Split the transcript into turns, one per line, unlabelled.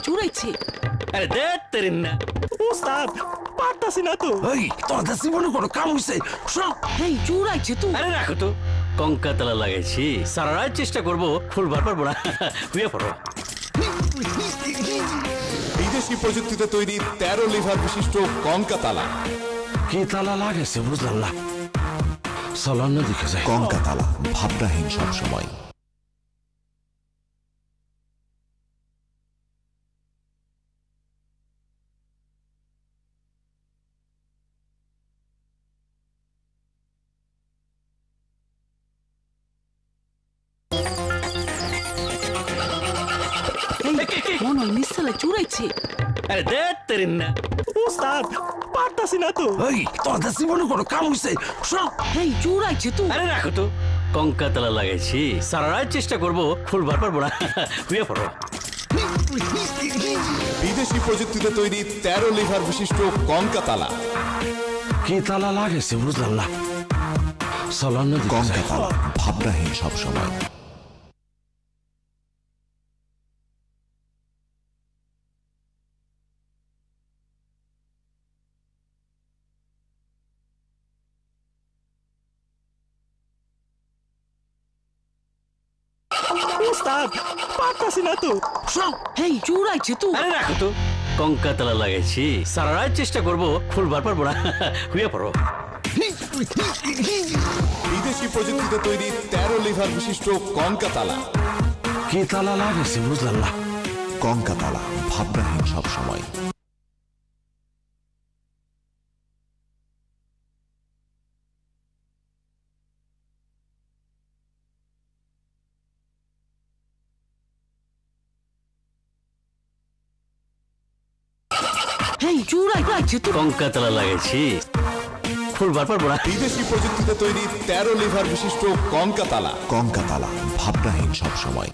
চুরাইছি।
আরে দেখ তেরি না ওস্তাদ পারতাছি না তো।
এই তোর জীবনে কোনো কাম হইছে?
এই চুরাইছে তুই।
আরে রাখো তো, কঙ্কা তালা লাগাইছি, সারা রাত চেষ্টা করবো, ফুলবার পারবো না, হুয়ে পড়ো।
বিদেশি প্রযুক্তিতে তৈরি 13 লিভার বিশিষ্ট কঙ্কা তালা।
কি তালা লাগাইছে বুঝলাম না, চলার না দেখে যায়।
কঙ্কা তালা, ভাবনাহীন সবসময়।
মনে হয় নিশ্চয় চুরাইছে।
আরে দেখ তেরি না ওস্তাদ পারতাছি না তো।
এই তোর জীবনে কোনো কাম হইছে?
এই চুরাইছে তুই।
আরে রাখো তো, কঙ্কা তালা লাগাইছি, সারা রাত চেষ্টা করবো, ফুলবার পারবো না, হুয়ে পড়ো।
বিদেশি প্রযুক্তিতে তৈরি 13 লিভার বিশিষ্ট কঙ্কা তালা।
কি তালা লাগাইছে বুঝলাম না, চলার না দেখে যায়।
কঙ্কা তালা, ভাবনাহীন সবসময়।
ওস্তাদ পারতাছি না তো।
এই চুরাইছে তুই।
আরে রাখো তো, কঙ্কা তালা লাগাইছি, সারা রাত চেষ্টা করবো, ফুলবার পারবো না, হুয়ে পড়ো।
বিদেশি প্রযুক্তিতে তৈরি 13 লিভার বিশিষ্ট কঙ্কা তালা।
কি তালা লাগাইছে বুঝলাম না,
কঙ্কা তালা, ভাবনাহীন সবসময়।
এই চুরাইছে তুই।
কঙ্কা তালা লাগাইছি, ফুলবার পারবো না।
বিদেশি প্রযুক্তিতে তৈরি 13 লিভার বিশিষ্ট কঙ্কা তালা। কঙ্কা তালা, ভাবনাহীন সবসময়।